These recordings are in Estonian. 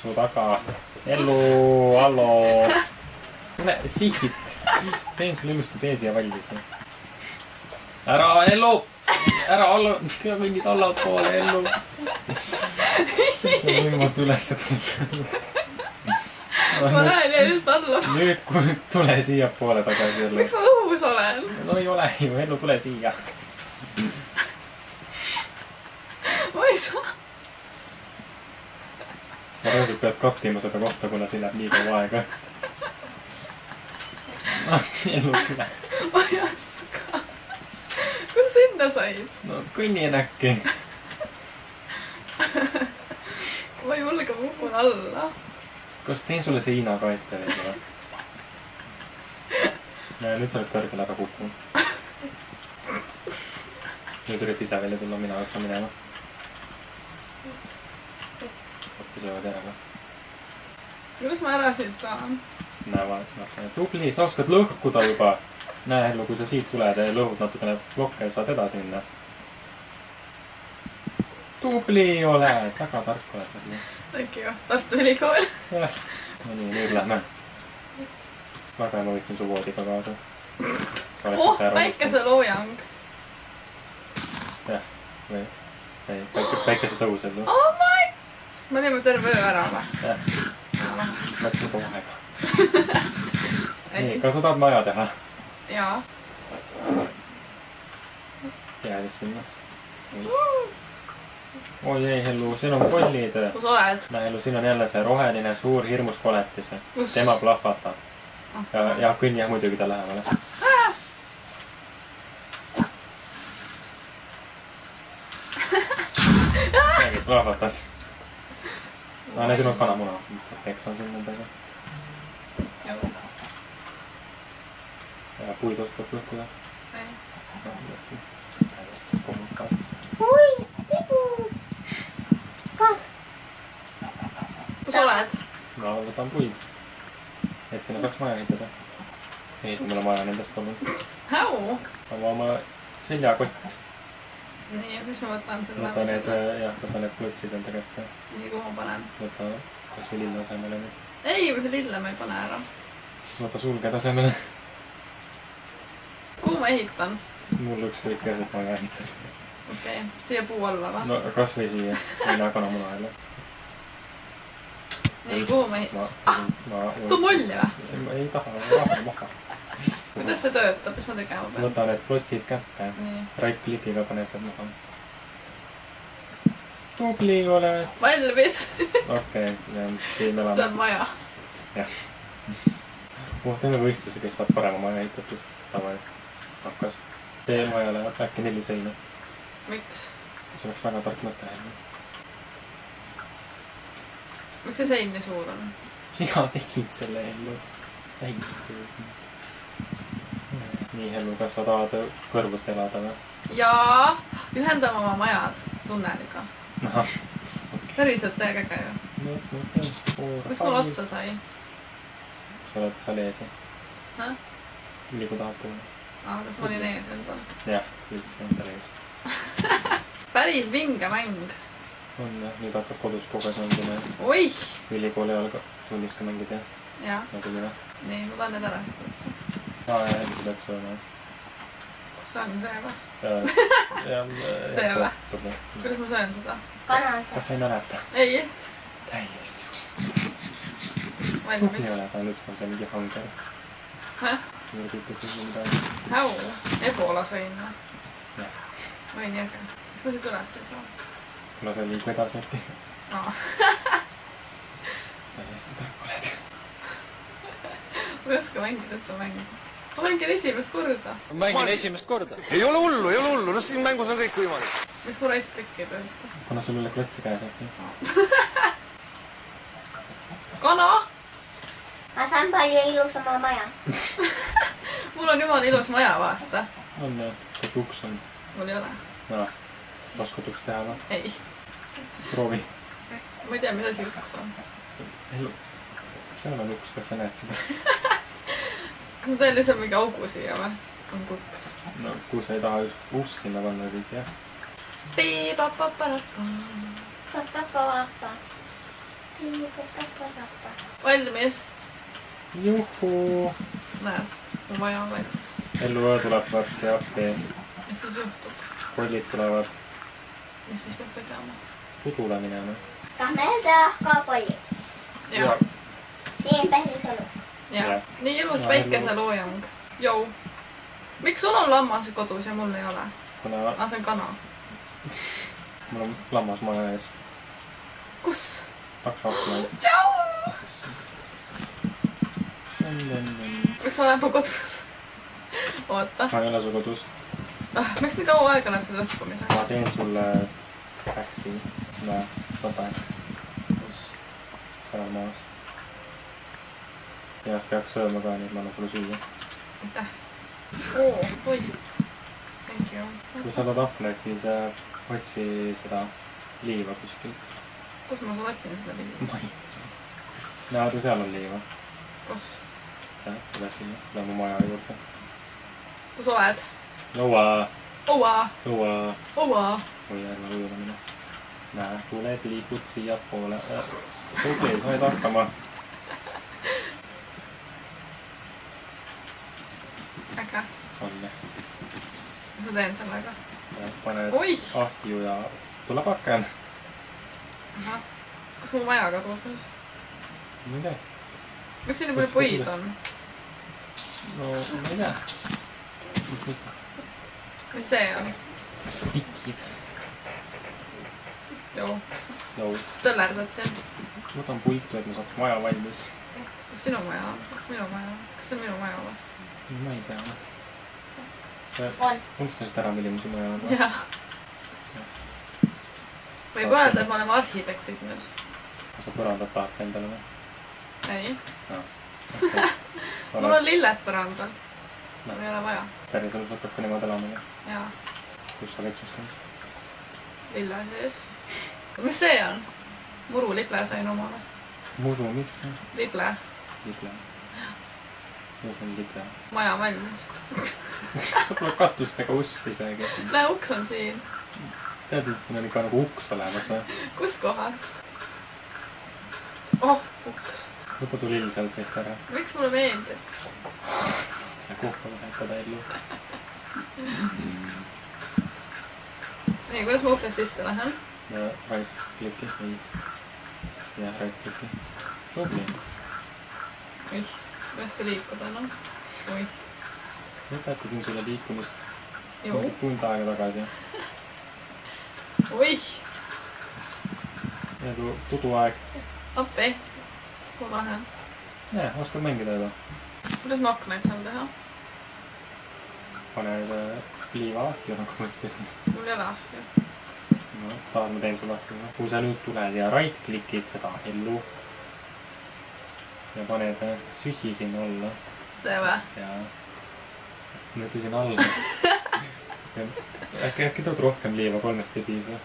Su taga. Ellu, halloo. Tule siit. Teen sulle ilusti tee siia valmis. Ära, Ellu! Ära alla, mingid allad poole, Ellu. Niimoodi ülesse tulla. Ma näen järjest alla. Nüüd kui tule siia poole tagasi, Ellu. Miks ma õhus olen? No ei ole ju, Ellu, tule siia. Ma ei saa. Sa rõõsid pead kattima seda kohta, kuna siin läheb nii kaua aega. Ellu, tule. Ma ei oska. Kus sinna said? No kõnnien äkki. Ma ei mulle ka kukun alla. Kas teen sulle seina ka ette veel või? Nüüd sa oled kõrgel ära kukkunud. Nüüd ürit ise välja tulla, mina jooksan minema. Hoopis jõuad ära ka. Kuidas ma ära siit saan? Näevad, tubli, sa oskad lõhkuda juba. Näe, Ellu, kui sa siit tuled ja lõhud natukene blokke ja saad edasi minna. Tubli oled, väga tark oled. Thank you, Tartu Ülikool. No nii, nüüd lähme. Väga ma võtsin su voodiga kaasa. Päikeseloojang. Jah, või päikese tõus, Ellu. Oh my! Ma teeme terve öö ära või? Jah, läks juba aega. Nii, kas sa tahad maja teha? Jaa. Jää siis sinna. Oi ei, Ellu, siin on kollid. Kus oled? Näe, Ellu, siin on jälle see roheline suur hirmus koletis. Tema plahvatab. Ja kõnni jah muidugi ta lähemale. Räägid, plahvatas. Näe, siin on kanamuna. Eks on siin nendega. Ja puid oskab lõhkuda. Oi, tibu! Kus oled? Ma võtan puid. Et sinna saaks maja ehitada. Ei, kui mul on vaja nendest olnud. Häu? Oma seljakott. Nii, mis ma võtan selle? Võta need klõtsid enda kätte. Nii, kuhu ma panen? Võta kas või lille asemele nüüd. Ei, lille ma ei pane ära. Siis võta sulged asemele. Kuhu ma ehitan? Mul ükskõik jah, et ma ei ehitad. Okei, siia puu alla või? No kas või siia. Mina kanamuna jälle. Nii, kuhu ma ehitan? Too molli või? Ma ei taha, raha maha. Kuidas see töötab? Mis ma tegema pean? Võta need klotsid kätte. Right clickiga paned need maha. Tubli oled. Valmis. Okei, siin elame. See on maja. Jah. Teeme võistluse, kes saab parema maja ehitatud. Tavai. Hakkas. See maja läheb äkki 4 seina. Miks? See oleks väga tark mõte. Miks see sein nii suur on? Sina tegid selle, Ellu. Nii, Ellu, kas sa tahad kõrvult elada või? Jaa, ühendame oma majad tunneliga. Aha. Päriselt täiega äge ju. Miks mul otsa sai? Sa oled seal ees, jah? Häh? Liigu tahab puhul. Kas ma olin ees endal? Jah, üldse endal ees. Päris vinge mäng. On jah, nüüd hakkab kodus kogu aeg mängima. Oih! Ülikooli ajal tunnis ka mängid, jah? Jah. Nagu üle. Nii, ma tahan need ära siit. Jah, see peaks olema. Kas see on see või? See või? Kuidas ma söön seda? Kas sa ei mäleta? Ei. Täiesti. Valmis. Nii ole, ta nüüd on see mingi hanger. Häh? Nüüd ütlesid midagi. Häu. Ebola sõin või? Jah. Või nii äge. Mis ma siit üles ei saa? Kuna sa liigu edasi äkki. Täiesti tark oled. Ma ei oska mängida seda mängu. Ma mängin esimest korda. Mängin esimest korda. Ei ole hullu, ei ole hullu. No siin mängus on kõik võimalik. Miks mu right click ei tööta? Kuna sul üle klõtsi käes äkki. Kana! Ma saan palju ilusama maja. Mul on jumala ilus maja, vaata. On jah, kus uks on. Mul ei ole. Oskad uks teha või? Ei. Proovi. Ma ei tea, mis asi uks on. Ellu. Seal on uks, kas sa näed seda? Kas ma teen lihtsalt mingi augu siia või? On uks. No kui sa ei taha just uks sinna panna, siis jah. valmis. Juhuu. Näed, mu maja on valmis. Ellu tuleb varsti appi. Mis siis juhtub? Kollid tulevad. Mis siis peab tegema? Tudule minema. Tahame teha ka kollid. Ja. Siin päris olu. Ja. Nii ilus päikeseloojang. Jou. Miks sul on lammas kodus ja mul ei ole? Kuna See on kana. mul on lammas maja ees. Kus? Kaks aknaid. Tšau! Miks ma olen mu kodus? Oota. Ma ei ole su kodus. Miks nii kaua aega läheb selle lõppumisega? Ma teen sulle äksi. Võta äks. Kus? Seal maas. Ja sa peaks sööma ka, nii et ma annan sulle süüa. Aitäh. Oo, toit. Thank you. Kui sa tahad aknaid, siis otsi seda liiva kuskilt. Kus ma sul otsin seda liiva? Ma ei tea. Näed, seal on liiva. Kus? Jah, tule siia. Tule mu maja juurde. Kus oled? Õua! Oua! Õua! Oua! Oi, ärme ujumine. Näe, tuled, liigud siia poole. Tubli, said hakkama. Äge. On. Mis ma teen sellega? Paned ahju ja tuleb aken. Aha. Kus mu maja kadus nüüd? Ma ei tea. Miks siin nii palju puid on? No, ma ei tea. Mis see on? Stikid. Joo. Joo. Kas tõllerdad siin? Võtan puitu, et ma saaks maja valmis. Kas sinu maja on? Kas minu maja on? Kas see on minu maja või? Ma ei tea. On. Unustasid ära, milline su maja on? Jah. Võib öelda, et me oleme arhitektid nüüd. Kas sa põrandat tahad endale või? Ei. Okay. Mul on lilled põrandal. Mul ei ole vaja. Päriselt hakkab ka niimoodi elama. Jaa. Kus sa vetsustad? Lille sees. Mis see on? Muru lible sain omale. Musu, mis see? Lible. Lible. Mis on lible? Maja valmis. Sa pole katustega usk isegi. Näe, uks on siin. Tead, et siin on ikka nagu uks olemas või? Kus kohas? Oh, uks. Võta tu lill sealt teist ära. Miks mulle meeldib? Saad selle kohta vahetada ellu. Nii, kuidas ma uksest sisse lähen? Ja right kliki. Ei. Ja right kliki. Tubli. Oih, kuidas ka liikuda enam? Oih. Õpetasin sulle liikumist Joo. tund aega tagasi. Oih. Ja tuduaeg. Appi. Kuhu lähen? Jaa, oskad mängida juba. Kuidas ma aknaid saan teha? Paned liiva ahju, nagu ma ütlesin. Mul ei ole ahju. No, tahad ma teen sulle ahju. Kui sa nüüd tuled ja right klikid seda ellu ja paned süsi sinna alla. See või? Ja nüüd sinna alla. Äkki tood rohkem liiva, 3 ei piisa.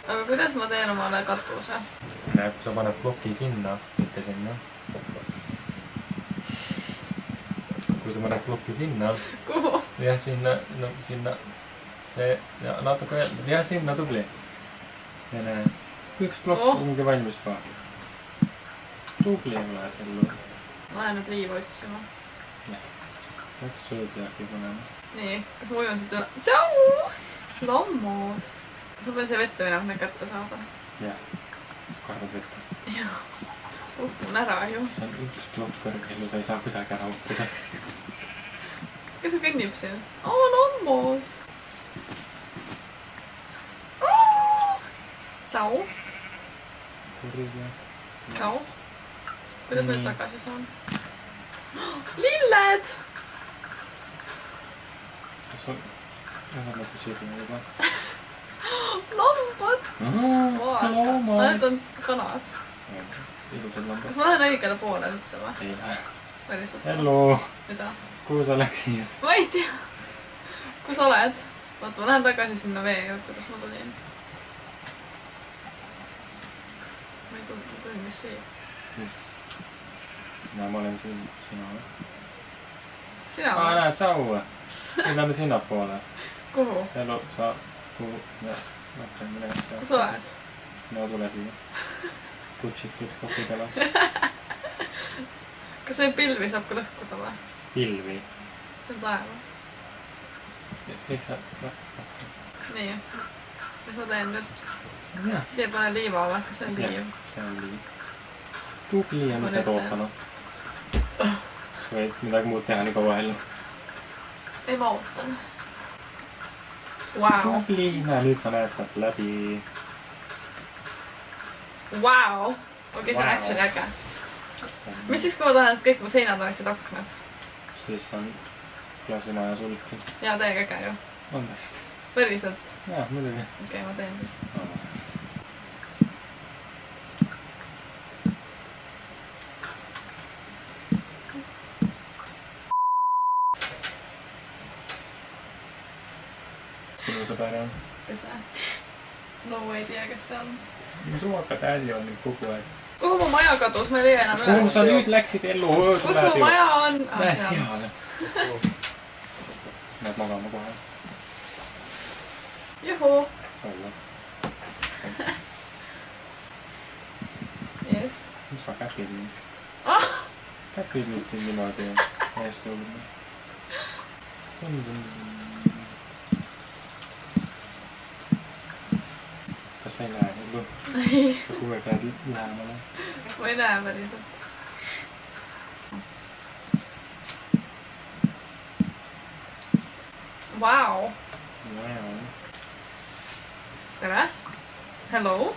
Aga kuidas ma teen omale katuse? Näe, kui sa paned ploki sinna, mitte sinna. Kui sa paned ploki sinna. Kuhu? Jah, sinna, no sinna. See, ja natuke, jah, sinna tubli. Ja näe, üks plokk ongi valmis ka. Tubli oled ellu. Ma lähen nüüd liiva otsima. Jah, üks sööd ja äkki panema. Nii, kas ma ujun siit üle? Tšau! Lammus. Ma pean siia vette minema, et neid kätte saada. Jah, sa kardad vette. Jah. Upun ära ju. See on üks plokk kõrgellu, sa ei saa kuidagi ära uppuda. Kes see kõnnib siin? Lammus! Sau. Kurja. Sau. Kuidas ma nüüd tagasi saan? Lilled! Kas on... Ühed lõpu sirne juba. Lambad! Loomad! Need on kanad. Ilusad lambad. Kas ma lähen õigele poole üldse või? Ei lähe. Päriselt. Hello! Mida? Kuhu sa läksid? Ma ei tea. Kus oled? Vaata, ma lähen tagasi sinna vee juurde, kus ma tulin. Ma ei tulnud mis siit. Just. No ma olen siin, sina või? Sina Aa, oled? näed, tšau! Läheme sinna poole. kuhu? Ellu, sa... Kuhu? Mõtlen midagi seal. kus oled? No tule siia. Kutsid flip-flopi peale. Kas neid pilvi saab ka lõhkuda või? Pilvi? See on taevas. Kõik sa... Nii. Mis ma teen nüüd? Jah. Siia pane liiva või? Kas see on liiv? See on liiv. Tubli ja mida tootana. Sa võid midagi muud teha nii kaua hellu. Ei, ma ootan. Wow. Tubli. Näe, nüüd sa näed sealt läbi. Wow. Okei, see on actually äge. Mis siis, kui ma tahan, et kõik mu seinad oleksid aknad? Siis on klaasimaja sulgtsid. Jaa, täiega äge ju. On täiesti. Päriselt? Jaa, muidugi. Okei, ma teen siis. Sinu sõber on? Kes see? No idea, kes see on. Su hakka tädi on nüüd kogu aeg. Kuhu mu maja kadus? Ma ei leia enam üles. Kuhu sa nüüd läksid ellu? Kus mu maja on? Näe seale. Näed magama kohe. Juhu. Olla. Yes. Mis sa käpid nüüd? Ah! Käpid nüüd siin niimoodi eest juurde. Kas sa ei näe ellu? Ei. Sa kogu aeg lähed lähemale. Ma ei näe päriselt. Wow. Tere. Hello.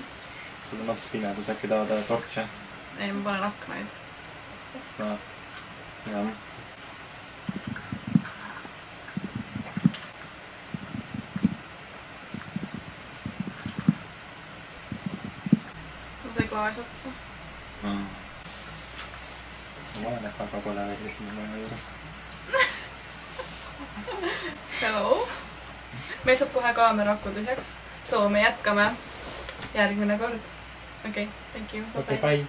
Sul on natuke pimedus, äkki tahad torche? Ei, ma panen aknaid. No. Jah. Ma sai klaas otsa. Ma olen väga pole välja sinna maja juurest. Hello. Meil saab kohe kaamera aku tühjaks. So, me jätkame järgmine kord. Okei, thank you. Okei, bye.